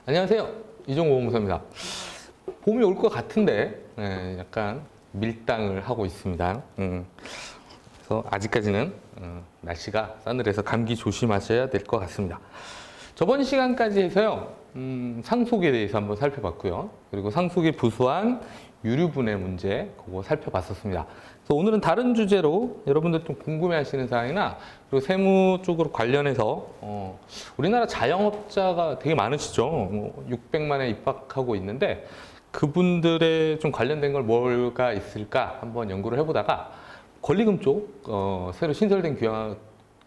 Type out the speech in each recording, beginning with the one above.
안녕하세요. 이종호무사입니다. 봄이 올 것 같은데 약간 밀당을 하고 있습니다. 그래서 아직까지는 날씨가 싸늘해서 감기 조심하셔야 될 것 같습니다. 저번 시간까지 해서요. 상속에 대해서 한번 살펴봤고요. 그리고 상속이 부수한 유류분해 문제 그거 살펴봤었습니다. 그래서 오늘은 다른 주제로 여러분들 좀 궁금해하시는 사항이나 그리고 세무 쪽으로 관련해서 우리나라 자영업자가 되게 많으시죠. 600만에 입박하고 있는데 그분들의 좀 관련된 걸 뭐가 있을까 한번 연구를 해보다가 권리금 쪽 새로 신설된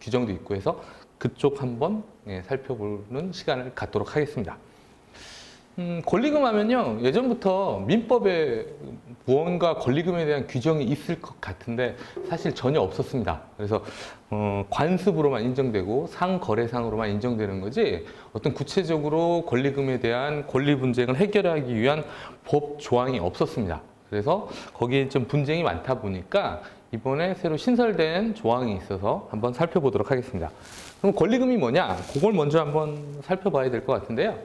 규정도 있고 해서 그쪽 한번 살펴보는 시간을 갖도록 하겠습니다. 권리금 하면요, 예전부터 민법에 무언가 권리금에 대한 규정이 있을 것 같은데 사실 전혀 없었습니다. 그래서 관습으로만 인정되고 상거래상으로만 인정되는 거지 어떤 구체적으로 권리금에 대한 권리 분쟁을 해결하기 위한 법 조항이 없었습니다. 그래서 거기에 좀 분쟁이 많다 보니까 이번에 새로 신설된 조항이 있어서 한번 살펴보도록 하겠습니다. 그럼 권리금이 뭐냐? 그걸 먼저 한번 살펴봐야 될 것 같은데요.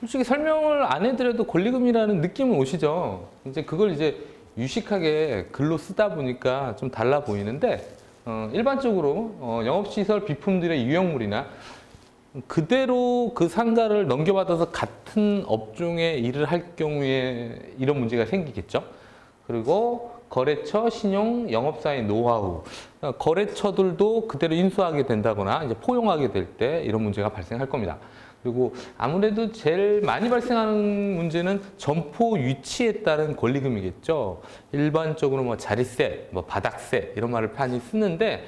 솔직히 설명을 안 해드려도 권리금이라는 느낌은 오시죠. 이제 그걸 이제 유식하게 글로 쓰다 보니까 좀 달라 보이는데 일반적으로 영업시설 비품들의 유형물이나 그대로 그 상가를 넘겨받아서 같은 업종의 일을 할 경우에 이런 문제가 생기겠죠. 그리고 거래처, 신용, 영업사의 노하우, 거래처들도 그대로 인수하게 된다거나 이제 포용하게 될 때 이런 문제가 발생할 겁니다. 그리고 아무래도 제일 많이 발생하는 문제는 점포 위치에 따른 권리금이겠죠. 일반적으로 뭐 자리세, 뭐 바닥세 이런 말을 많이 쓰는데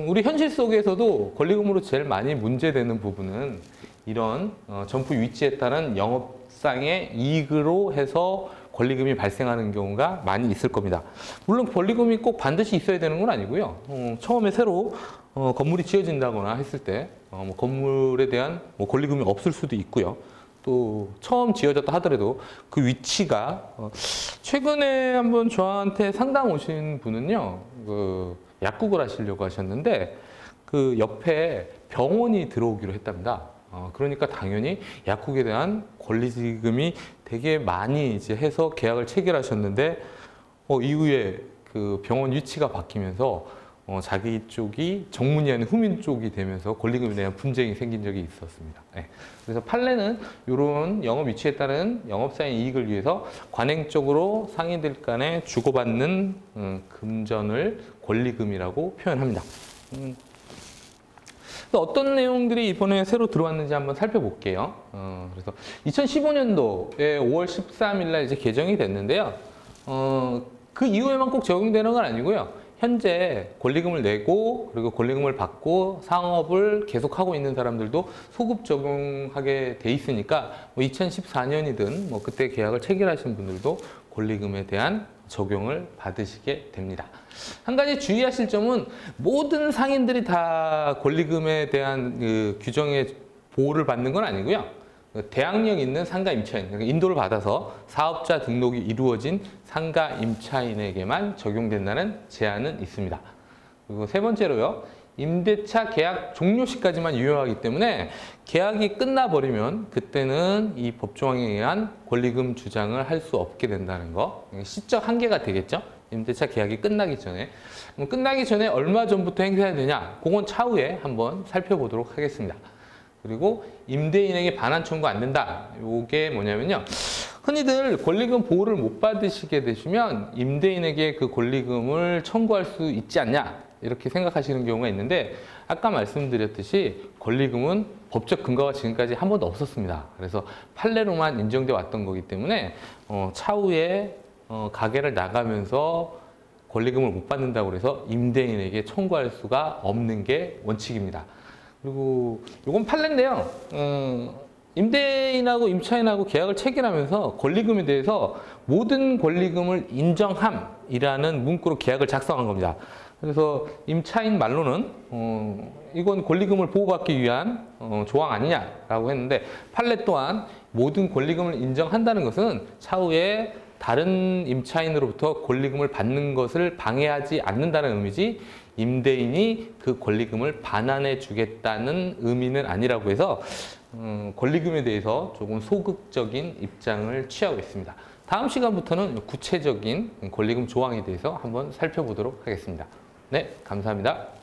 우리 현실 속에서도 권리금으로 제일 많이 문제되는 부분은 이런 점포 위치에 따른 영업상의 이익으로 해서 권리금이 발생하는 경우가 많이 있을 겁니다. 물론 권리금이 꼭 반드시 있어야 되는 건 아니고요. 처음에 새로 건물이 지어진다거나 했을 때 뭐 건물에 대한 뭐 권리금이 없을 수도 있고요. 또 처음 지어졌다 하더라도 그 위치가 최근에 한번 저한테 상담 오신 분은요. 그 약국을 하시려고 하셨는데 그 옆에 병원이 들어오기로 했답니다. 그러니까 당연히 약국에 대한 권리금이 되게 많이 이제 해서 계약을 체결하셨는데 이후에 그 병원 위치가 바뀌면서 자기 쪽이 정문이 아닌 후민 쪽이 되면서 권리금에 대한 분쟁이 생긴 적이 있었습니다. 그래서 판례는 이런 영업 위치에 따른 영업사의 이익을 위해서 관행적으로 상인들 간에 주고받는 금전을 권리금이라고 표현합니다. 어떤 내용들이 이번에 새로 들어왔는지 한번 살펴볼게요. 그래서 2015년도에 5월 13일 날 이제 개정이 됐는데요. 그 이후에만 꼭 적용되는 건 아니고요. 현재 권리금을 내고 그리고 권리금을 받고 상업을 계속하고 있는 사람들도 소급 적용하게 돼 있으니까 뭐 2014년이든 뭐 그때 계약을 체결하신 분들도 권리금에 대한 적용을 받으시게 됩니다. 한 가지 주의하실 점은 모든 상인들이 다 권리금에 대한 그 규정의 보호를 받는 건 아니고요. 대항력 있는 상가 임차인, 그러니까 인도를 받아서 사업자 등록이 이루어진 상가 임차인에게만 적용된다는 제한은 있습니다. 그리고 세 번째로요. 임대차 계약 종료 시까지만 유효하기 때문에 계약이 끝나버리면 그때는 이 법조항에 의한 권리금 주장을 할 수 없게 된다는 거. 시적 한계가 되겠죠. 임대차 계약이 끝나기 전에. 끝나기 전에 얼마 전부터 행사해야 되냐? 그건 차후에 한번 살펴보도록 하겠습니다. 그리고 임대인에게 반환 청구 안 된다. 이게 뭐냐면요. 흔히들 권리금 보호를 못 받으시게 되시면 임대인에게 그 권리금을 청구할 수 있지 않냐. 이렇게 생각하시는 경우가 있는데 아까 말씀드렸듯이 권리금은 법적 근거가 지금까지 한 번도 없었습니다. 그래서 판례로만 인정돼 왔던 거기 때문에 차후에 가게를 나가면서 권리금을 못 받는다고 해서 임대인에게 청구할 수가 없는 게 원칙입니다. 그리고 이건 판례인데요. 임대인하고 임차인하고 계약을 체결하면서 권리금에 대해서 모든 권리금을 인정함이라는 문구로 계약을 작성한 겁니다. 그래서 임차인 말로는 이건 권리금을 보호받기 위한 조항 아니냐라고 했는데 판례 또한 모든 권리금을 인정한다는 것은 차후에 다른 임차인으로부터 권리금을 받는 것을 방해하지 않는다는 의미지 임대인이 그 권리금을 반환해 주겠다는 의미는 아니라고 해서 권리금에 대해서 조금 소극적인 입장을 취하고 있습니다. 다음 시간부터는 구체적인 권리금 조항에 대해서 한번 살펴보도록 하겠습니다. 네, 감사합니다.